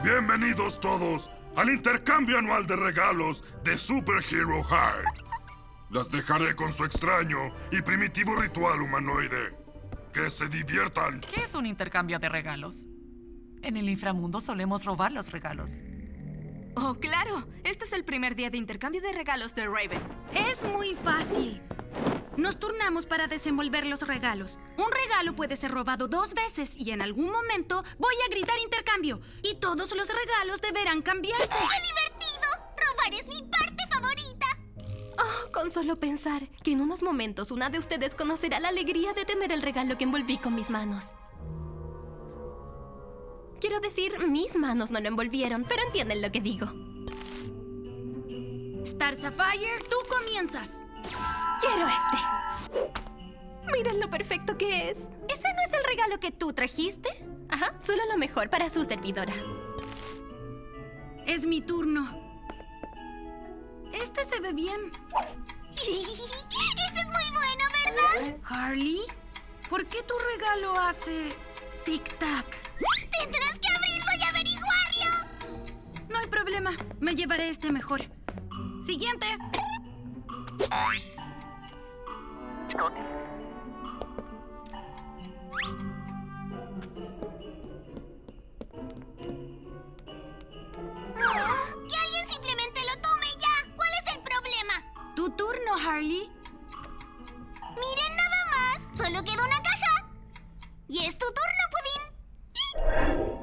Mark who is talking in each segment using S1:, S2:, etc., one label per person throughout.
S1: Bienvenidos todos al intercambio anual de regalos de Super Hero High. Las dejaré con su extraño y primitivo ritual humanoide. ¡Que se diviertan!
S2: ¿Qué es un intercambio de regalos? En el inframundo solemos robar los regalos.
S3: Oh, claro. Este es el primer día de intercambio de regalos de Raven.
S4: Es muy fácil. Nos turnamos para desenvolver los regalos. Un regalo puede ser robado 2 veces y en algún momento voy a gritar intercambio. Y todos los regalos deberán cambiarse.
S5: ¡Qué divertido! ¡Robar es mi parte favorita!
S6: Oh, con solo pensar que en unos momentos una de ustedes conocerá la alegría de tener el regalo que envolví con mis manos. Quiero decir, mis manos no lo envolvieron, pero entienden lo que digo.
S4: Star Sapphire, tú comienzas.
S6: Quiero este. Miren lo perfecto que es.
S4: ¿Ese no es el regalo que tú trajiste?
S6: Ajá, solo lo mejor para su servidora.
S4: Es mi turno. Este se ve bien.
S5: ¡Ese es muy bueno, ¿verdad?
S4: Harley, ¿por qué tu regalo hace tic-tac?
S5: Tendrás que abrirlo y averiguarlo.
S4: No hay problema, me llevaré este mejor. Siguiente.
S5: Que alguien simplemente lo tome ya. ¿Cuál es el problema?
S4: Tu turno, Harley.
S5: Miren nada más. Solo queda una caja. Y es tu turno, Pudín.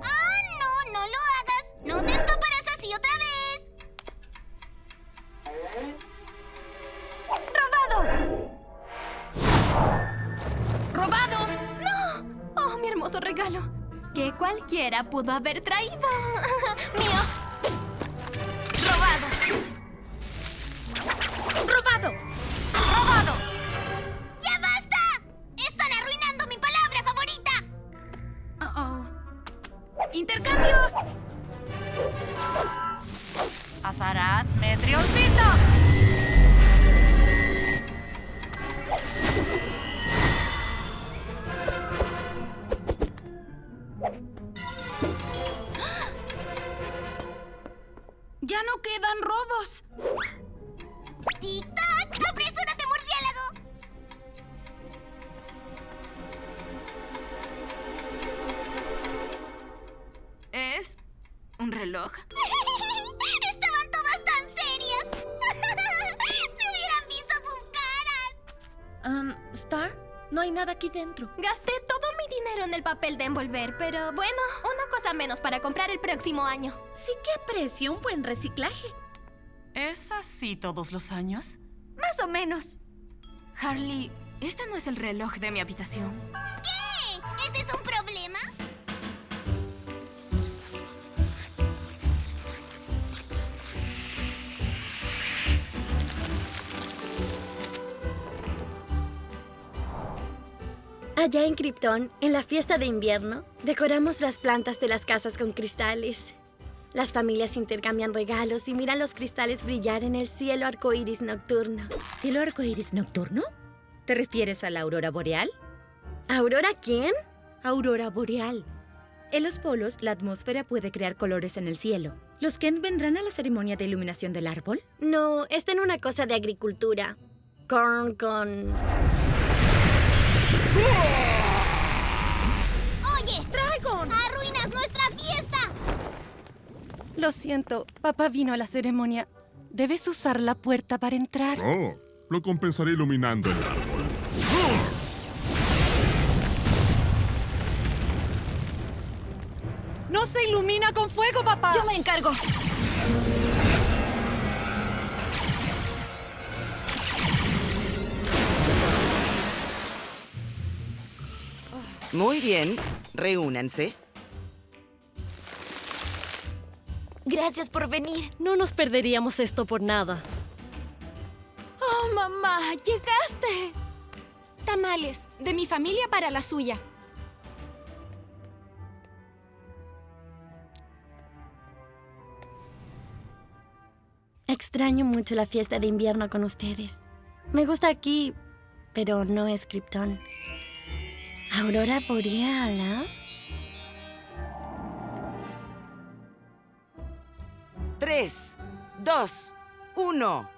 S5: Ah, no, no lo hagas. No te escaparás así otra vez.
S4: ¡Robado!
S6: ¡No! ¡Oh, mi hermoso regalo! Que cualquiera pudo haber traído. ¡Mío!
S4: ¡Robado! ¡Robado! ¡Robado!
S5: ¡Ya basta! ¡Están arruinando mi palabra favorita!
S4: Uh-oh. ¡Intercambio!
S2: Azarat, Metrioncito.
S4: ¡Ya no quedan robos!
S5: ¡Tic-tac! ¡Apresúrate, murciélago!
S3: ¿Es un reloj?
S5: Estaban todas tan serias. ¡Si hubieran visto sus caras!
S6: Star, no hay nada aquí dentro. Gasté todo mi dinero en el papel de envolver, pero bueno, una cosa menos para comprar el próximo año.
S4: Sí que aprecio un buen reciclaje.
S2: ¿Es así todos los años?
S4: Más o menos.
S3: Harley, este no es el reloj de mi habitación.
S5: ¿Qué? ¿Ese es un problema?
S7: Allá en Krypton, en la fiesta de invierno, decoramos las plantas de las casas con cristales. Las familias intercambian regalos y miran los cristales brillar en el cielo arcoíris nocturno.
S8: ¿Cielo arcoíris nocturno? ¿Te refieres a la aurora boreal?
S7: ¿Aurora quién?
S8: Aurora boreal. En los polos, la atmósfera puede crear colores en el cielo. ¿Los Kent vendrán a la ceremonia de iluminación del árbol?
S7: No, está en una cosa de agricultura. Corn con...
S5: ¡Oye! ¡Dragon! ¡Arruinas nuestra fiesta!
S6: Lo siento, papá vino a la ceremonia. Debes usar la puerta para entrar.
S1: Oh, lo compensaré iluminando el árbol.
S6: ¡No se ilumina con fuego, papá!
S4: Yo me encargo.
S9: Muy bien, reúnanse.
S6: Gracias por venir.
S10: No nos perderíamos esto por nada.
S4: ¡Oh, mamá! ¡Llegaste! Tamales, de mi familia para la suya.
S7: Extraño mucho la fiesta de invierno con ustedes. Me gusta aquí, pero no es Krypton. ¿Aurora boreal, ¿ah?
S9: 3, 2, 1.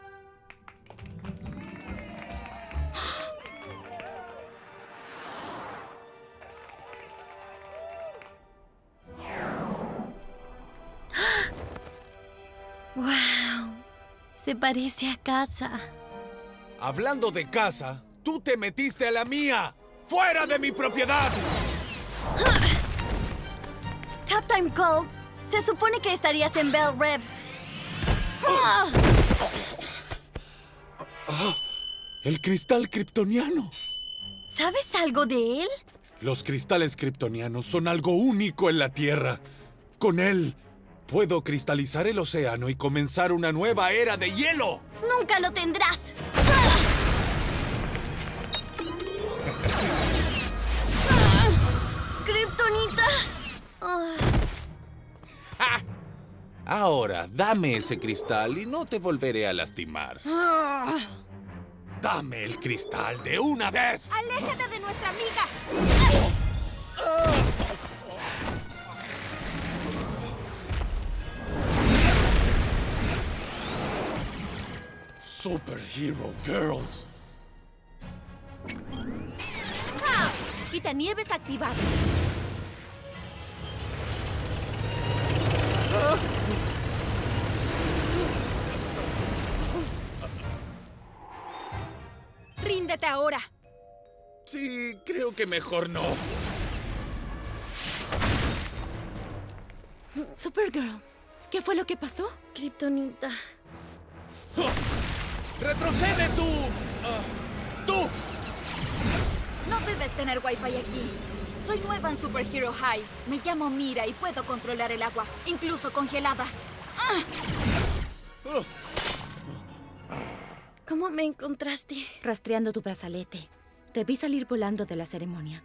S7: ¡Wow! Se parece a casa.
S11: Hablando de casa, tú te metiste a la mía. ¡Fuera de mi propiedad!
S7: Captain Cold, se supone que estarías en Bell Rev. ¡Ah!
S11: El cristal kryptoniano.
S7: ¿Sabes algo de él?
S11: Los cristales kryptonianos son algo único en la Tierra. Con él, puedo cristalizar el océano y comenzar una nueva era de hielo.
S7: ¡Nunca lo tendrás! ¡Kryptonita!
S11: Ahora, dame ese cristal y no te volveré a lastimar. ¡Dame el cristal de una vez!
S8: ¡Aléjate de nuestra amiga!
S11: Superhero Girls.
S8: Quitanieves activado. ¡Ríndete ahora!
S11: Sí, creo que mejor no.
S8: Supergirl, ¿qué fue lo que pasó?
S7: Kryptonita.
S11: ¡Retrocede tú! ¡Tú!
S12: No debes tener wifi aquí. Soy nueva en Superhero High. Me llamo Mira y puedo controlar el agua, incluso congelada.
S7: ¿Cómo me encontraste?
S8: Rastreando tu brazalete. Te vi salir volando de la ceremonia.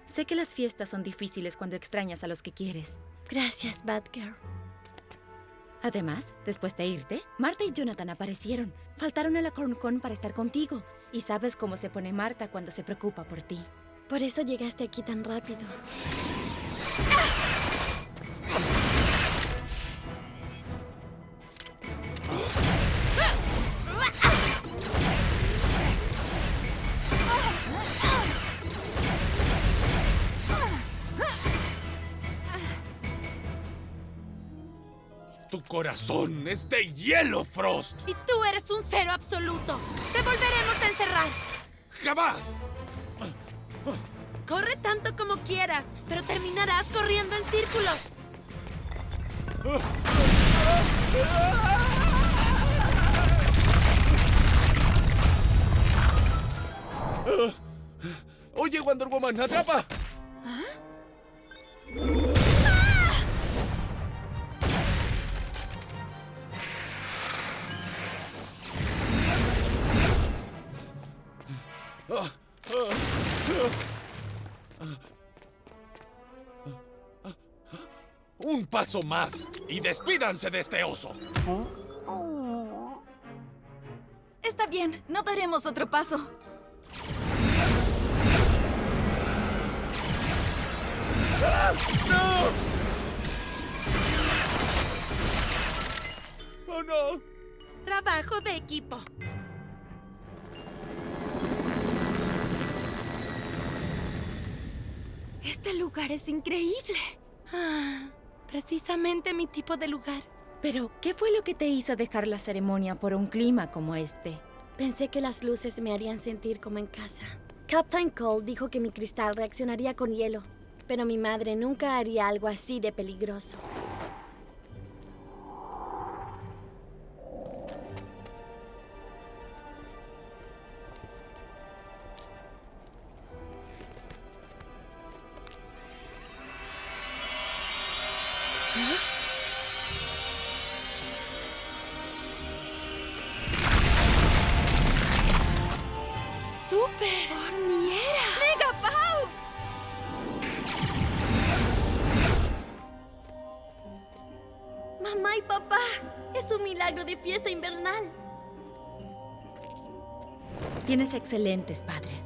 S8: Sé que las fiestas son difíciles cuando extrañas a los que quieres.
S7: Gracias, Batgirl.
S8: Además, después de irte, Marta y Jonathan aparecieron. Faltaron a la CornCon para estar contigo. Y sabes cómo se pone Marta cuando se preocupa por ti.
S7: Por eso llegaste aquí tan rápido.
S11: Tu corazón es de hielo, Frost.
S8: Y tú eres un cero absoluto. ¡Te volveremos a encerrar!
S11: ¡Jamás!
S8: Corre tanto como quieras, pero terminarás corriendo en círculos.
S11: Oye, Wonder Woman, atrapa. Un paso más y despídanse de este oso.
S12: Está bien, no daremos otro paso.
S11: ¡No! ¡Oh, no!
S8: Trabajo de equipo. Este lugar es increíble. Precisamente mi tipo de lugar. Pero, ¿qué fue lo que te hizo dejar la ceremonia por un clima como este?
S7: Pensé que las luces me harían sentir como en casa. Captain Cold dijo que mi cristal reaccionaría con hielo, pero mi madre nunca haría algo así de peligroso.
S8: ¡Súper! ¡Hormiera! ¡Mega Pau!
S7: ¡Mamá y papá! ¡Es un milagro de fiesta invernal!
S8: Tienes excelentes padres.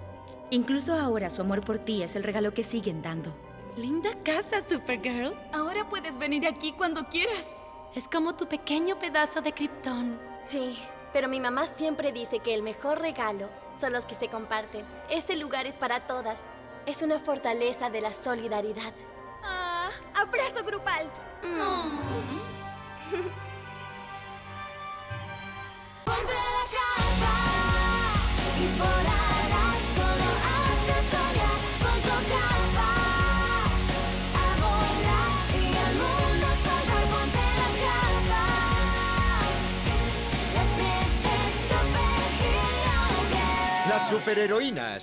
S8: Incluso ahora su amor por ti es el regalo que siguen dando. Linda casa, Supergirl.
S12: Ahora puedes venir aquí cuando quieras.
S13: Es como tu pequeño pedazo de Krypton.
S7: Sí, pero mi mamá siempre dice que el mejor regalo son los que se comparten. Este lugar es para todas. Es una fortaleza de la solidaridad.
S6: ¡Ah! ¡Abrazo grupal!
S5: Ponte la capa y volarás, solo has de soñar con tu capa. A volar y al mundo saltar, ponte la capa. Las veces superhero girl.
S14: Las superheroínas.